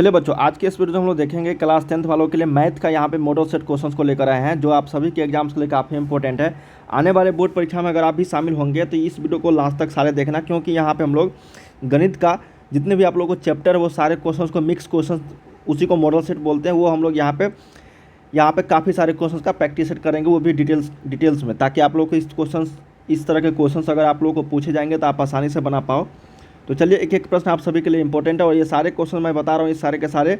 चलिए बच्चों, आज के इस वीडियो में हम लोग देखेंगे क्लास 10th वालों के लिए मैथ का यहाँ पे मॉडल सेट क्वेश्चंस को लेकर आए हैं, जो आप सभी के एग्जाम्स के लिए काफ़ी इंपॉर्टेंट है। आने वाले बोर्ड परीक्षा में अगर आप भी शामिल होंगे तो इस वीडियो को लास्ट तक सारे देखना, क्योंकि यहाँ पे हम लोग गणित का जितने भी आप लोगों को चैप्टर है वो सारे क्वेश्चन को मिक्स क्वेश्चन, उसी को मॉडल सेट बोलते हैं, वो हम लोग यहाँ पे काफ़ी सारे क्वेश्चन का प्रैक्टिस सेट करेंगे, वो भी डिटेल्स में, ताकि आप लोग को इस तरह के क्वेश्चन अगर आप लोगों को पूछे जाएंगे तो आप आसानी से बना पाओ। तो चलिए एक एक प्रश्न आप सभी के लिए इंपॉर्टेंट है, और ये सारे क्वेश्चन मैं बता रहा हूँ, ये सारे के सारे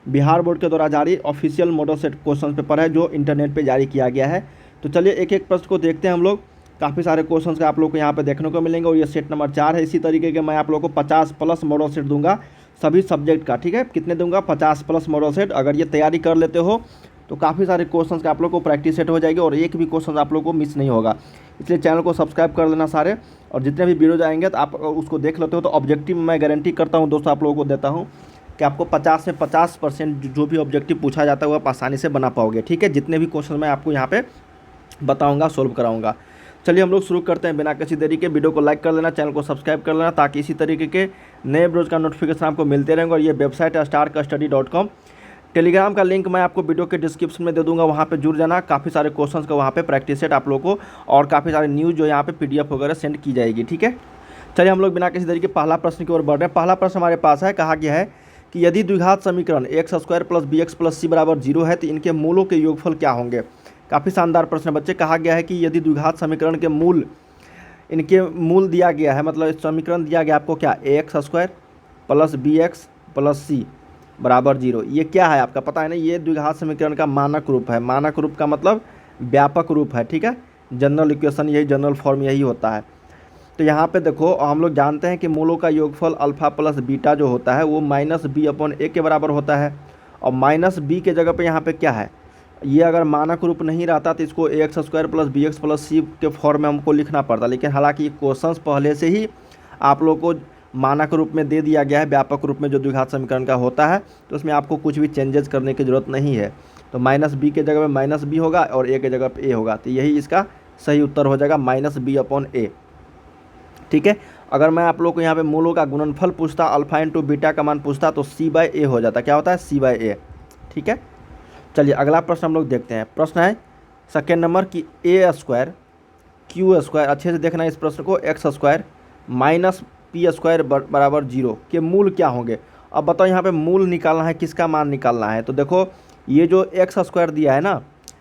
बिहार बोर्ड के द्वारा जारी official model set question paper है, जो इंटरनेट पे जारी किया गया है। तो चलिए एक एक प्रश्न को देखते हैं हम लोग। काफ़ी सारे क्वेश्चन का आप लोग को यहाँ पे देखने को मिलेंगे, और ये सेट नंबर 4 है। इसी तरीके के मैं आप लोग को 50+ मॉडल सेट दूंगा सभी सब्जेक्ट का, ठीक है। कितने दूंगा? 50+ मॉडल सेट। अगर ये तैयारी कर लेते हो तो काफ़ी सारे क्वेश्चन का आप लोग को प्रैक्टिस सेट हो जाएगी, और एक भी क्वेश्चन आप लोग को मिस नहीं होगा। इसलिए चैनल को सब्सक्राइब कर लेना सारे, और जितने भी वीडियो आएंगे तो आप उसको देख लेते हो। तो ऑब्जेक्टिव मैं गारंटी करता हूँ दोस्तों, आप लोगों को देता हूँ कि आपको 50 से 50% जो भी ऑब्जेक्टिव पूछा जाता है वो आप आसानी से बना पाओगे, ठीक है। जितने भी क्वेश्चन मैं आपको यहाँ पे बताऊँगा, सोल्व कराऊँगा। चलिए हम लोग शुरू करते हैं बिना किसी देरी के। वीडियो को लाइक कर लेना, चैनल को सब्सक्राइब कर लेना, ताकि इसी तरीके के नए वीडियोज़ का नोटिफिकेशन आपको मिलते रहेंगे। और ये वेबसाइट है starkstudy.com। टेलीग्राम का लिंक मैं आपको वीडियो के डिस्क्रिप्शन में दे दूंगा, वहाँ पे जुड़ जाना। काफ़ी सारे क्वेश्चंस का वहाँ पे प्रैक्टिस सेट आप लोगों को, और काफ़ी सारे न्यूज़ जो यहाँ पे PDF वगैरह सेंड की जाएगी, ठीक है। चलिए हम लोग बिना किसी तरीके पहला प्रश्न की ओर बढ़ रहे हैं। पहला प्रश्न हमारे पास है, कहा गया है कि यदि द्विघात समीकरण x² + bx + c बराबर 0 है तो इनके मूलों के योगफल क्या होंगे। काफ़ी शानदार प्रश्न बच्चे। कहा गया है कि यदि द्विघात समीकरण के मूल, इनके मूल दिया गया है, मतलब समीकरण दिया गया आपको क्या, ax² + bx + c बराबर 0। ये क्या है आपका पता है ना, ये द्विघात समीकरण का मानक रूप है। मानक रूप का मतलब व्यापक रूप है, ठीक है। जनरल इक्वेशन यही, जनरल फॉर्म यही होता है। तो यहाँ पे देखो, हम लोग जानते हैं कि मूलों का योगफल अल्फा प्लस बीटा जो होता है वो -b/a के बराबर होता है, और -b के जगह पे यहाँ पे क्या है, ये अगर मानक रूप नहीं रहता तो इसको ax² + bx + c के फॉर्म में हमको लिखना पड़ता। लेकिन हालांकि ये क्वेश्चंस पहले से ही आप लोग को मानक रूप में दे दिया गया है, व्यापक रूप में जो द्विघात समीकरण का होता है, तो उसमें आपको कुछ भी चेंजेस करने की ज़रूरत नहीं है। तो -b के जगह में -b होगा, और a के जगह पे a होगा। तो यही इसका सही उत्तर हो जाएगा, -b/a, ठीक है। अगर मैं आप लोग को यहाँ पे मूलों का गुणनफल पूछता, अल्फा × बीटा का मान पूछता, तो c/a हो जाता। क्या होता है? c/a, ठीक है। चलिए अगला प्रश्न हम लोग देखते हैं। प्रश्न है सेकेंड नंबर की a² q², अच्छे से देखना इस प्रश्न को, x² - p² बराबर 0 के मूल क्या होंगे। अब बताओ यहाँ पे मूल निकालना है, किसका मान निकालना है। तो देखो ये जो x² दिया है ना,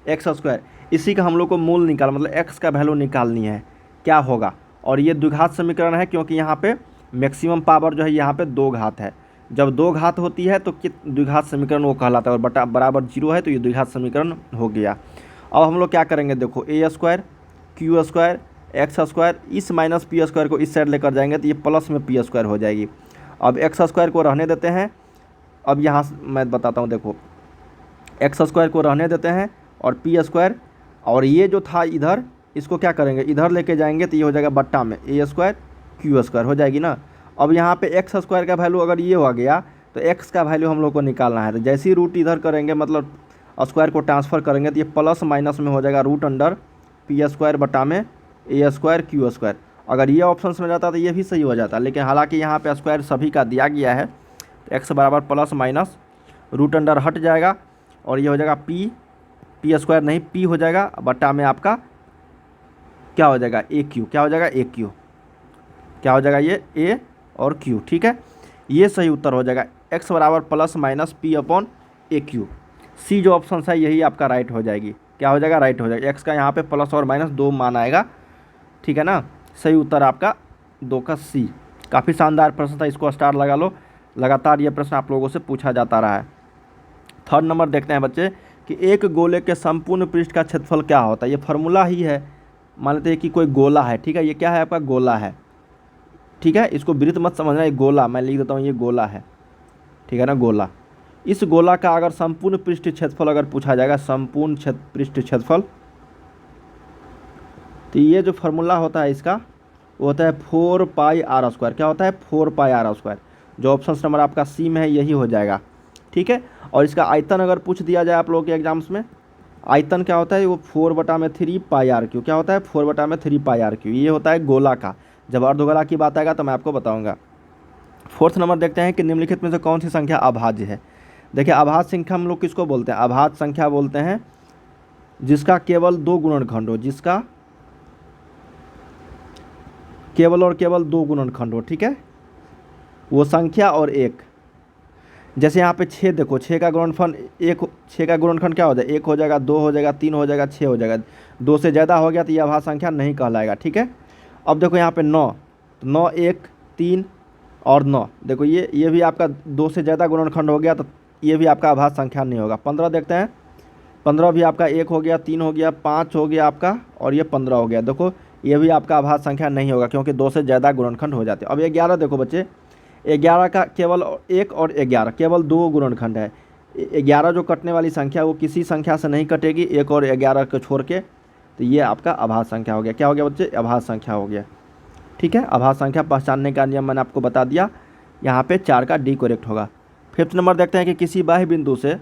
x², इसी का हम लोग को मूल निकाल, मतलब x का वैल्यू निकालनी है, क्या होगा। और ये द्विघात समीकरण है, क्योंकि यहाँ पे मैक्सिमम पावर जो है यहाँ पे 2 घात है। जब 2 घात होती है तो द्विघात समीकरण वो कहलाता है, और बटा बराबर 0 है तो ये द्विघात समीकरण हो गया। अब हम लोग क्या करेंगे, देखो a² q² x², इस -p² को इस साइड लेकर जाएंगे तो ये प्लस में p² हो जाएगी। अब x² को रहने देते हैं। अब यहाँ मैं बताता हूँ, देखो x² को रहने देते हैं, और p², और ये जो था इधर, इसको क्या करेंगे, इधर लेके जाएंगे तो ये हो जाएगा बट्टा में a² q² हो जाएगी ना। अब यहाँ पे x² का वैल्यू अगर ये हो गया तो x का वैल्यू हम लोग को निकालना है। तो जैसे ही रूट इधर करेंगे, मतलब स्क्वायर को ट्रांसफ़र करेंगे, तो ये प्लस माइनस में हो जाएगा √p² बटा में a² q²। अगर ये ऑप्शन में जाता तो ये भी सही हो जाता, लेकिन हालांकि यहाँ पे स्क्वायर सभी का दिया गया है, तो x बराबर प्लस माइनस √अंडर हट जाएगा, और ये हो जाएगा p² नहीं p हो जाएगा, बटा में आपका क्या हो जाएगा, aq। क्या हो जाएगा, aq, क्या हो जाएगा, ये a और q, ठीक है। ये सही उत्तर हो जाएगा, x बराबर प्लस माइनस p/aq। सी जो ऑप्शन है यही आपका राइट हो जाएगी। क्या हो जाएगा, राइट हो जाएगा। x का यहाँ पे प्लस और माइनस 2 मान आएगा, ठीक है ना। सही उत्तर आपका 2 का C। काफ़ी शानदार प्रश्न था, इसको स्टार लगा लो। लगातार ये प्रश्न आप लोगों से पूछा जाता रहा है। थर्ड नंबर देखते हैं बच्चे कि एक गोले के संपूर्ण पृष्ठ का क्षेत्रफल क्या होता है। ये फार्मूला ही है, मान लेते हैं कि कोई गोला है, ठीक है। ये क्या है आपका, गोला है, ठीक है। इसको वृत्त मत समझना, ये गोला, मैं लिख देता हूँ, ये गोला है, ठीक है ना, गोला। इस गोला का अगर संपूर्ण पृष्ठ क्षेत्रफल अगर पूछा जाएगा, संपूर्ण पृष्ठ क्षेत्रफल, तो ये जो फार्मूला होता है इसका वो होता है 4πr²। क्या होता है, 4πr²। जो ऑप्शन नंबर आपका C में है यही हो जाएगा, ठीक है। और इसका आयतन अगर पूछ दिया जाए आप लोगों के एग्जाम्स में, आयतन क्या होता है, वो 4/3πr²। क्या होता है, 4/3πr²। ये होता है गोला का। जब अर्धगोला की बात आएगा तो मैं आपको बताऊँगा। फोर्थ नंबर देखते हैं कि निम्नलिखित में से कौन सी संख्या अभाज्य है। देखिए अभाज्य संख्या हम लोग किसको बोलते हैं, अभाज्य संख्या बोलते हैं जिसका केवल 2 गुणनखंड हो, जिसका केवल और केवल 2 गुणनखंड हो, ठीक है, वो संख्या और एक। जैसे यहाँ पे 6 देखो, 6 का गुणनफल एक, 6 का गुणनखंड क्या हो जाएगा, 1 हो जाएगा, 2 हो जाएगा, 3 हो जाएगा, 6 हो जाएगा। 2 से ज़्यादा हो गया तो ये अभाज्य संख्या नहीं कहलाएगा, ठीक है। अब देखो यहाँ पे 9, तो 9, 1, 3 और 9, देखो ये भी आपका 2 से ज़्यादा गुणनखंड हो गया तो ये भी आपका अभाज्य संख्या नहीं होगा। 15 देखते हैं, 15 भी आपका 1 हो गया, 3 हो गया, 5 हो गया आपका, और ये 15 हो गया। देखो ये भी आपका अभाज्य संख्या नहीं होगा क्योंकि 2 से ज़्यादा गुणनखंड हो जाते हैं। अब 11 देखो बच्चे, 11 का केवल 1 और 11 केवल 2 गुणनखंड है। 11 जो कटने वाली संख्या वो किसी संख्या से नहीं कटेगी 1 और 11 को छोड़ के, तो ये आपका अभाज्य संख्या हो गया। क्या हो गया बच्चे, अभाज्य संख्या हो गया, ठीक है। अभाज्य संख्या पहचानने का नियम मैंने आपको बता दिया। यहाँ पे 4 का डी करेक्ट होगा। 5th नंबर देखते हैं कि किसी बाह्य बिंदु से,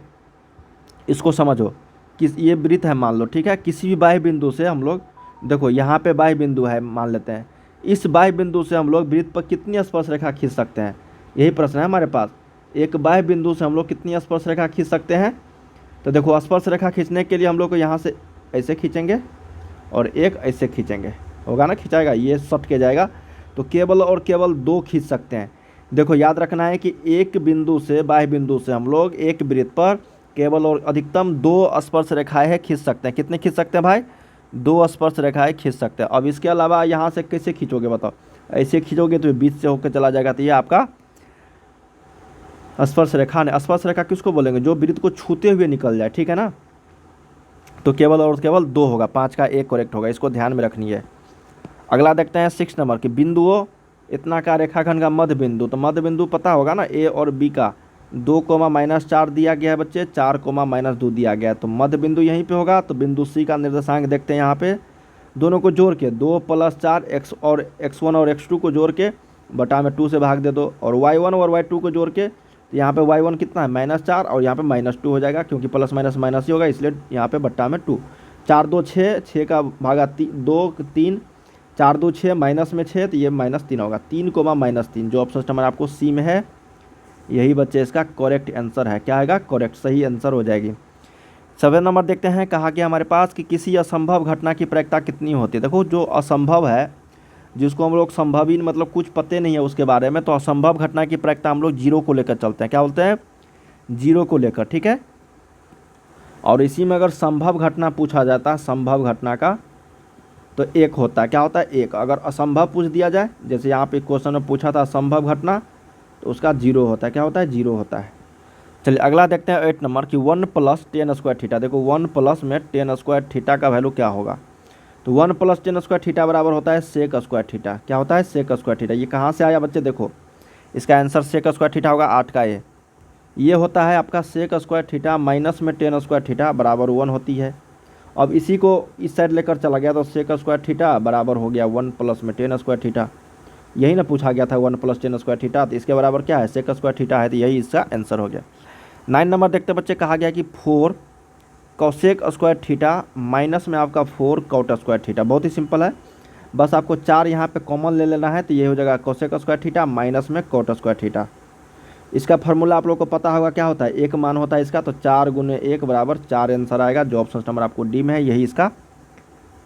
इसको समझो, कि ये वृत्त है मान लो, ठीक है, किसी भी बाह्य बिंदु से हम लोग, देखो यहाँ पे बाह्य बिंदु है मान लेते हैं, इस बाह्य बिंदु से हम लोग वृत्त पर कितनी स्पर्श रेखा खींच सकते हैं, यही प्रश्न है हमारे पास। एक बाह्य बिंदु से हम लोग कितनी स्पर्श रेखा खींच सकते हैं, तो देखो स्पर्श रेखा खींचने के लिए हम लोग को यहाँ से ऐसे खींचेंगे और एक ऐसे खींचेंगे, होगा ना, खिंचाएगा, ये सट के जाएगा, तो केवल और केवल 2 खींच सकते हैं। देखो याद रखना है कि एक बिंदु से, बाह्य बिंदु से हम लोग एक वृत्त पर केवल और अधिकतम 2 स्पर्श रेखाएं खींच सकते हैं। कितने खींच सकते हैं भाई, 2 स्पर्श रेखाएं खींच सकते हैं। अब इसके अलावा यहाँ से कैसे खींचोगे बताओ, ऐसे खींचोगे तो बीच से होकर चला जाएगा, तो ये आपका स्पर्श रेखा है। स्पर्श रेखा किसको बोलेंगे, जो वृत्त को छूते हुए निकल जाए, ठीक है ना। तो केवल और केवल 2 होगा, 5 का 1 करेक्ट होगा, इसको ध्यान में रखनी है। अगला देखते हैं 6 नंबर की, बिंदुओं इतना का रेखाखंड का मध्य बिंदु। तो मध्य बिंदु पता होगा ना, ए और बी का 2,-4 दिया गया है बच्चे, 4,-2 दिया गया है, तो मध्य बिंदु यहीं पे होगा। तो बिंदु सी का निर्देशांक देखते हैं यहाँ पे, दोनों को जोड़ के 2 + 4 x1 और x2 को जोड़ के बटा में 2 से भाग दे दो, और y1 और y2 को जोड़ के, तो यहाँ पे y1 कितना है -4 और यहाँ पे -2 हो जाएगा, क्योंकि प्लस माइनस माइनस ही होगा, इसलिए यहाँ पे बट्टा में 2। 4 2 6, 6 का भागा 2 3, 4 2 6, माइनस में 6, तो ये -3 होगा। 3,-3 जो ऑप्शन नंबर आपको सी में है, यही बच्चे इसका करेक्ट आंसर है। क्या आएगा, करेक्ट, सही आंसर हो जाएगी। 7 नंबर देखते हैं, कहा कि हमारे पास कि किसी असंभव घटना की प्रायिकता कितनी होती है। देखो जो असंभव है, जिसको हम लोग संभव ही मतलब कुछ पते नहीं है उसके बारे में, तो असंभव घटना की प्रायिकता हम लोग 0 को लेकर चलते हैं। क्या बोलते हैं, 0 को लेकर, ठीक है। और इसी में अगर संभव घटना पूछा जाता है, संभव घटना का, तो 1 होता है। क्या होता है, 1। अगर असंभव पूछ दिया जाए, जैसे यहाँ पे क्वेश्चन में पूछा था असंभव घटना, तो उसका 0 होता है। क्या होता है, 0 होता है। चलिए अगला देखते हैं 8 नंबर की 1 + tan² थीटा। देखो 1 प्लस में tan² थीटा का वैल्यू क्या होगा, तो 1 + tan² थीटा बराबर होता है sec² थीटा। क्या होता है, sec² थीटा। ये कहाँ से आया बच्चे, देखो इसका आंसर sec² थीटा होगा 8 का ए। ये होता है आपका sec² थीटा माइनस में tan² थीटा बराबर 1 होती है। अब इसी को इस साइड लेकर चला गया तो sec² थीटा बराबर हो गया 1 + में tan² थीटा। यही ना पूछा गया था 1 + tan² थीटा, तो इसके बराबर क्या है, sec² थीटा है, तो यही इसका आंसर हो गया। 9 नंबर देखते बच्चे, कहा गया कि 4 cosec² थीटा माइनस में आपका 4 cot² थीटा। बहुत ही सिंपल है, बस आपको 4 यहाँ पे कॉमन ले लेना है, तो ये हो जाएगा cosec² थीटा माइनस में cot² थीटा। इसका फार्मूला आप लोग को पता होगा, क्या होता है, 1 मान होता है इसका, तो 4 × 1 बराबर 4 आंसर आएगा, जो ऑप्शन नंबर आपको डी में है, यही इसका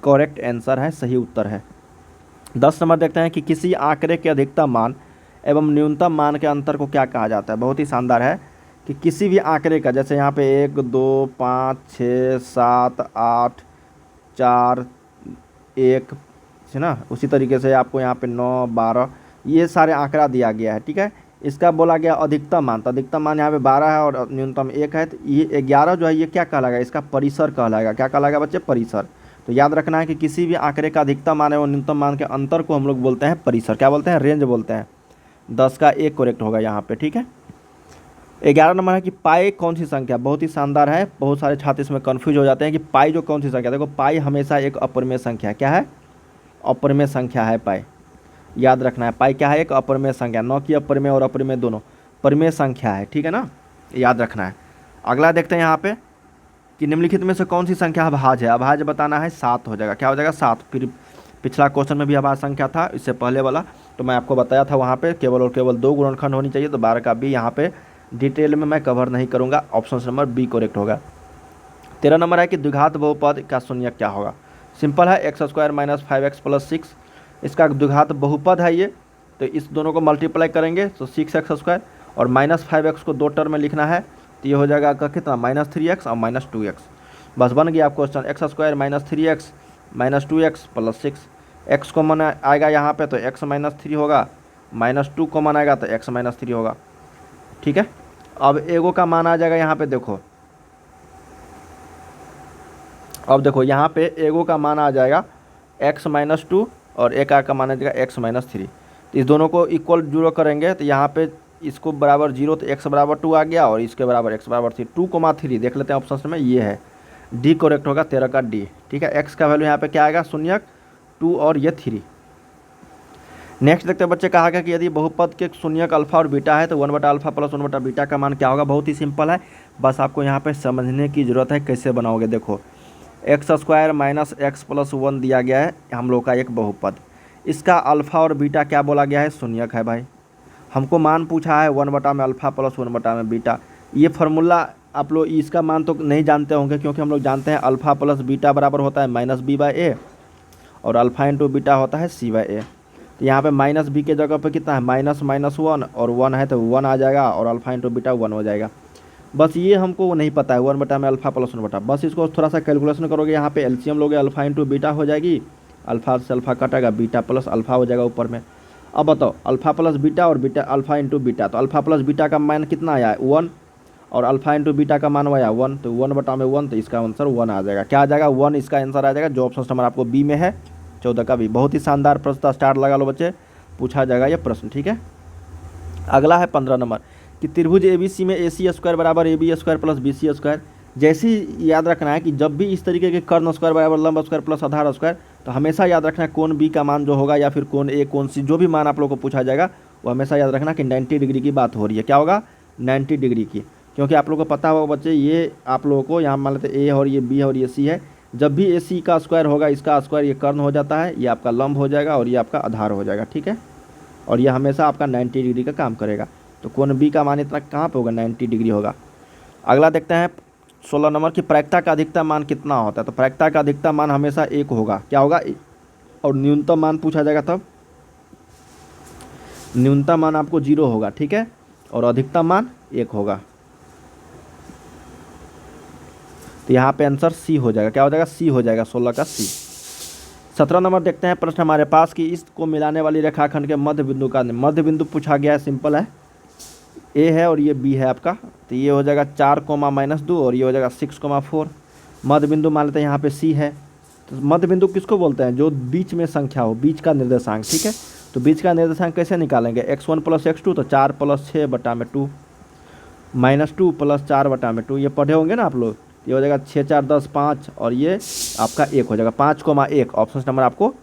करेक्ट आंसर है, सही उत्तर है। 10 नंबर देखते हैं कि किसी आंकड़े के अधिकतम मान एवं न्यूनतम मान के अंतर को क्या कहा जाता है। बहुत ही शानदार है कि किसी भी आंकड़े का, जैसे यहाँ पे 1 2 5 6 7 8 4 1 है ना, उसी तरीके से आपको यहाँ पे 9 12 ये सारे आंकड़ा दिया गया है, ठीक है। इसका बोला गया अधिकतम मान, तो अधिकतम मान यहाँ पे 12 है और न्यूनतम 1 है, तो ये 11 जो है ये क्या कहलाएगा, इसका परिसर कहलाएगा। क्या कहलाएगा बच्चे, परिसर। तो याद रखना है कि किसी भी आंकड़े का अधिकतम मान और न्यूनतम मान के अंतर को हम लोग बोलते हैं परिसर। क्या बोलते हैं, रेंज बोलते हैं। 10 का 1 करेक्ट होगा यहाँ पे, ठीक है। 11 नंबर है कि पाई कौन सी संख्या। बहुत ही शानदार है, बहुत सारे छात्र इसमें कन्फ्यूज हो जाते हैं कि पाई जो कौन सी संख्या। देखो पाई हमेशा एक अपरिमेय संख्या, क्या है, अपरिमेय संख्या है पाई। याद रखना है पाई क्या है, एक अपरिमेय संख्या, न कि अपरिमेय और अपरिमेय दोनों, परिमेय संख्या है, ठीक है ना, याद रखना है। अगला देखते हैं यहाँ पे कि निम्नलिखित में से कौन सी संख्या अभाज्य है। अभाज्य बताना है, 7 हो जाएगा। क्या हो जाएगा, 7। फिर पिछला क्वेश्चन में भी अभाज्य संख्या था, इससे पहले वाला तो मैं आपको बताया था, वहाँ पे केवल और केवल 2 गुणनखंड होनी चाहिए, तो 12 का भी यहाँ पे डिटेल में मैं कवर नहीं करूँगा। ऑप्शन नंबर बी करेक्ट होगा। 13 नंबर है कि द्विघात बहुपद का शून्यक क्या होगा। सिंपल है, x square minus 5x plus 6, इसका द्विघात बहुपद है ये, तो इस दोनों को मल्टीप्लाई करेंगे तो 6x स्क्वायर और माइनस 5x को दो टर्म में लिखना है, तो ये हो जाएगा आपका कितना, -3x और -2x। बस बन गया आपको question. X square minus 3x minus 2x plus 6, x common आएगा यहाँ पे तो x -3 होगा, -2 कॉमन आएगा तो x -3 होगा। ठीक है, अब एगो का मान आ जाएगा यहाँ पे, देखो अब देखो यहाँ पे एगो का मान आ जाएगा x -2 और एक का मान आ जाएगा x -3। तो इस दोनों को इक्वल जीरो करेंगे तो यहाँ पे इसको बराबर 0 तो x बराबर 2 आ गया और इसके बराबर x बराबर 3, 2,3 देख लेते हैं ऑप्शन में, ये है डी करेक्ट होगा, 13 का डी। ठीक है, x का वैल्यू यहाँ पे क्या आएगा, शून्यक 2 और ये 3। नेक्स्ट देखते हैं बच्चे, कहा गया कि यदि बहुपद के शून्यक अल्फा और बीटा है तो 1/अल्फा प्लस 1/बीटा का मान क्या होगा। बहुत ही सिंपल है, बस आपको यहाँ पे समझने की ज़रूरत है कैसे बनाओगे। देखो x square minus x plus 1 दिया गया है हम लोग का एक बहुपद, इसका अल्फ़ा और बीटा क्या बोला गया है, शून्यक है भाई। हमको मान पूछा है 1/अल्फा प्लस 1/बीटा। ये फार्मूला आप लोग इसका मान तो नहीं जानते होंगे, क्योंकि हम लोग जानते हैं अल्फ़ा प्लस बीटा बराबर होता है -b/a और अल्फ़ा इंटू बीटा होता है c/a। तो यहाँ पे -b के जगह पे कितना है, -1 और 1 है तो 1 आ जाएगा और अल्फ़ा इंटू बीटा 1 हो जाएगा। बस ये हमको नहीं पता है 1/में अल्फ़ा प्लस 1/, बस इसको थोड़ा सा कैलकुलेशन करोगे, यहाँ पे एलसीएम लोगे, अल्फ़ा इंटू बीटा हो जाएगी, अल्फ़ा से अल्फ़ा कटेगा, बीटा प्लस अल्फ़ा हो जाएगा ऊपर में। अब बताओ अल्फ़ा प्लस बीटा और बीटा अल्फ़ा इंटू बीटा, तो अल्फ़ा प्लस बीटा का मान कितना आया है 1 और अल्फ़ा इंटू बीटा का मान आया 1, तो 1/1, तो इसका आंसर 1 आ जाएगा। क्या आ जाएगा, 1 इसका आंसर आ जाएगा, जो ऑप्शन नंबर आपको बी में है 14 का बी। बहुत ही शानदार प्रश्न था, स्टार्ट लगा लो बच्चे, पूछा जाएगा ये प्रश्न। ठीक है, अगला है 15 नंबर कि त्रिभुज ABC में AC स्क्वायर बराबर AB square plus BC square. जैसे ही याद रखना है कि जब भी इस तरीके के कर्ण स्क्वायर बराबर लंब स्क्वायर प्लस आधार स्क्वायर, तो हमेशा याद रखना है कोण B का मान जो होगा या फिर कोण A कोण C, जो भी मान आप लोगों को पूछा जाएगा वो हमेशा याद रखना कि 90 डिग्री की बात हो रही है। क्या होगा, 90 डिग्री की, क्योंकि आप लोगों को पता होगा बच्चे, ये आप लोगों को यहाँ मान लेते A और ये B और ये C है, जब भी AC का स्क्वायर होगा इसका स्क्वायर ये कर्ण हो जाता है, ये आपका लंब हो जाएगा और ये आपका आधार हो जाएगा। ठीक है, और ये हमेशा आपका 90 डिग्री का काम करेगा। तो कोण B का मान इतना कहाँ पे होगा, 90 डिग्री होगा। अगला देखते हैं 16 नंबर की प्रायिकता का अधिकतम मान कितना होता है। तो प्रायिकता का अधिकतम मान हमेशा 1 होगा। क्या होगा, और न्यूनतम मान पूछा जाएगा तब न्यूनतम मान आपको 0 होगा। ठीक है, और अधिकतम मान 1 होगा। तो यहाँ पे आंसर सी हो जाएगा। क्या हो जाएगा, सी हो जाएगा, 16 का सी। 17 नंबर देखते हैं प्रश्न हमारे पास कि इसको मिलाने वाली रेखाखंड के मध्य बिंदु का, मध्य बिंदु पूछा गया है, सिंपल है, ए है और ये बी है आपका, तो ये हो जाएगा 4,-2 और ये हो जाएगा 6,4। मध्य बिंदु मान लेते हैं यहाँ पे सी है। तो मध्य बिंदु किसको बोलते हैं, जो बीच में संख्या हो, बीच का निर्देशांक। ठीक है, तो बीच का निर्देशांक कैसे निकालेंगे, x1 + x2, तो 4 + 6/2 -2 + 4/2, ये पढ़े होंगे ना आप लोग। ये हो जाएगा 6 4 10 5 और ये आपका 1 हो जाएगा, 5,1। ऑप्शन नंबर आपको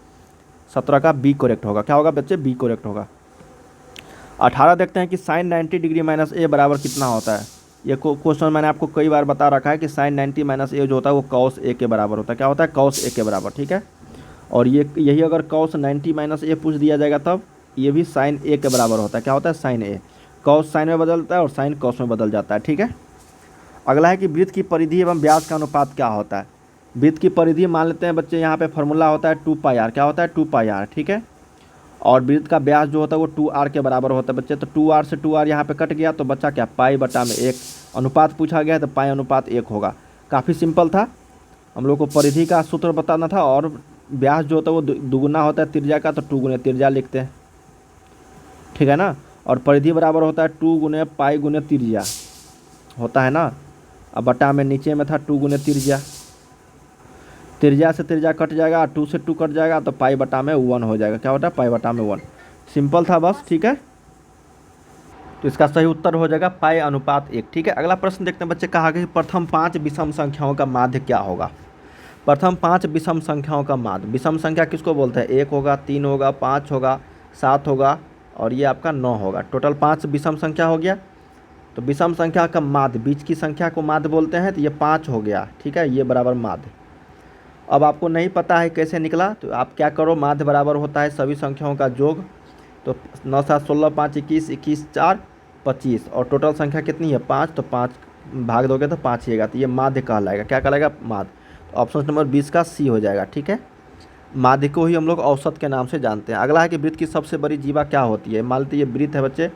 17 का बी करेक्ट होगा। क्या होगा बच्चे, बी करेक्ट होगा। 18 देखते हैं कि sin 90 डिग्री माइनस ए बराबर कितना होता है। ये क्वेश्चन मैंने आपको कई बार बता रखा है कि sin 90 माइनस ए जो होता है वो cos ए के बराबर होता है। क्या होता है, cos ए के बराबर। ठीक है, और ये यही अगर cos 90 माइनस ए पूछ दिया जाएगा तब ये भी sin ए के बराबर होता है। क्या होता है, sin ए, cos sin में बदलता है और sin cos में बदल जाता है। ठीक है, अगला है कि वृत्त की परिधि एवं व्यास का अनुपात क्या होता है। वृत्त की परिधि मान लेते हैं बच्चे, यहाँ पे फॉर्मूला होता है 2πr। क्या होता है, 2πr। ठीक है, और वृत्त का व्यास जो होता है वो 2r के बराबर होता है बच्चे। तो 2r से 2r यहाँ पे कट गया तो बच्चा क्या, π/1। अनुपात पूछा गया है तो π/1 होगा। काफ़ी सिंपल था, हम लोग को परिधि का सूत्र बताना था, और व्यास जो होता है वो दुगुना होता है त्रिज्या का, तो 2 गुने त्रिज्या लिखते हैं। ठीक है ना, और परिधि बराबर होता है 2 गुने π गुने त्रिज्या होता है ना। अब बटा में नीचे में था 2 गुने त्रिज्या, त्रिज्या से त्रिज्या कट जाएगा, 2 से 2 कट जाएगा तो π/1 हो जाएगा। क्या होता है, π/1। सिंपल था बस। ठीक है, तो इसका सही उत्तर हो जाएगा π/1। ठीक है, अगला प्रश्न देखते हैं बच्चे, कहा कि प्रथम 5 विषम संख्याओं का माध्य क्या होगा। प्रथम 5 विषम संख्याओं का माध्य, विषम संख्या किसको बोलते हैं, 1 होगा, 3 होगा, 5 होगा, 7 होगा और ये आपका 9 होगा। टोटल 5 विषम संख्या हो गया। तो विषम संख्या का माध्य, बीच की संख्या को माध्य बोलते हैं, तो ये 5 हो गया। ठीक है, ये बराबर माध्य। अब आपको नहीं पता है कैसे निकला, तो आप क्या करो, माध्य बराबर होता है सभी संख्याओं का योग। तो 9 7 16 5 21 21 4 25 और टोटल संख्या कितनी है 5, तो 5 भाग दोगे तो 5 ही आएगा, तो ये माध्य कहलाएगा। क्या कहलाएगा? माध्य। तो ऑप्शन नंबर 20 का सी हो जाएगा। ठीक है, माध्य को ही हम लोग औसत के नाम से जानते हैं। अगला है कि वृत्त की सबसे बड़ी जीवा क्या होती है। मान लीजिए ये वृत्त है बच्चे,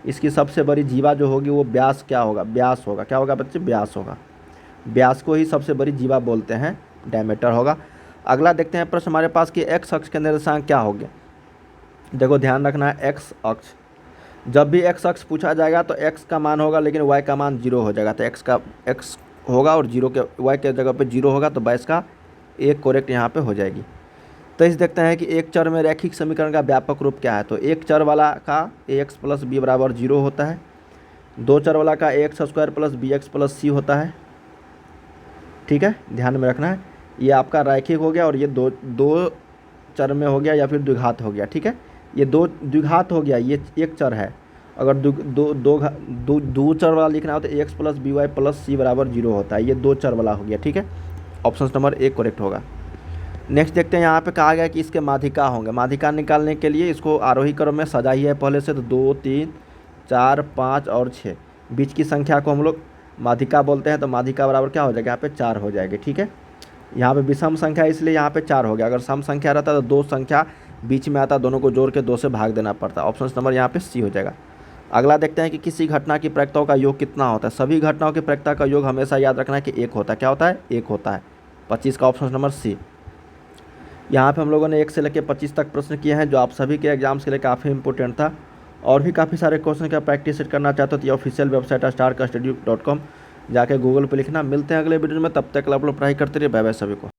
इसकी सबसे बड़ी जीवा जो होगी वो व्यास क्या होगा? व्यास होगा। क्या होगा बच्चे? व्यास होगा। व्यास को ही सबसे बड़ी जीवा बोलते हैं, डायमीटर होगा। अगला देखते हैं प्रश्न हमारे पास कि एक्स अक्ष के निर्देशांक क्या होंगे। देखो ध्यान रखना है, एक्स अक्ष, जब भी एक्स अक्ष पूछा जाएगा तो एक्स का मान होगा लेकिन वाई का मान 0 हो जाएगा। तो एक्स होगा और 0 के वाई के जगह पे 0 होगा, तो 22 का एक करेक्ट यहाँ पे हो जाएगी। तो इस देखते हैं कि एक चर में रैखिक समीकरण का व्यापक रूप क्या है। तो एक चर वाला का ax प्लस बी बराबर 0 होता है, दो चर वाला का ax square plus B X plus C होता है। ठीक है, ध्यान में रखना है, ये आपका रैखिक हो गया और ये दो चर में हो गया या फिर द्विघात हो गया। ठीक है, ये दो द्विघात हो गया, ये एक चर है। अगर दो चर वाला लिखना हो तो X plus B Y plus C बराबर 0 होता है, ये दो चर वाला हो गया। ठीक है, ऑप्शन नंबर 1 करेक्ट होगा। नेक्स्ट देखते हैं, यहाँ पे कहा गया कि इसके माध्यिका होंगे। माध्यिका निकालने के लिए इसको आरोही क्रम में सजा ही है पहले से, तो 2, 3, 4, 5 और 6 बीच की संख्या को हम लोग माध्यिका बोलते हैं। तो माध्यिका बराबर क्या हो जाएगा? यहाँ पे 4 हो जाएगी। ठीक है, यहाँ पे विषम संख्या इसलिए यहाँ पे 4 हो गया। अगर सम संख्या रहता तो 2 संख्या बीच में आता, दोनों को जोड़ के 2 से भाग देना पड़ता। ऑप्शन नंबर यहाँ पे सी हो जाएगा। अगला देखते हैं कि किसी घटना की प्रायिकताओं का योग कितना होता है। सभी घटनाओं की प्रायिकता का योग हमेशा याद रखना है कि 1 होता है। क्या होता है? 1 होता है। 25 का ऑप्शन नंबर सी। यहाँ पे हम लोगों ने 1 से लेकर 25 तक प्रश्न किए हैं, जो आप सभी के एग्जाम्स के लिए काफ़ी इंपॉर्टेंट था। और भी काफ़ी सारे क्वेश्चन का प्रैक्टिस करना चाहते हो तो ये ऑफिशियल वेबसाइट है starkastudy.com, जाके गूगल पे लिखना। मिलते हैं अगले वीडियो में, तब तक आप लोग पढ़ाई करते रहिए। बाय बाय सभी को।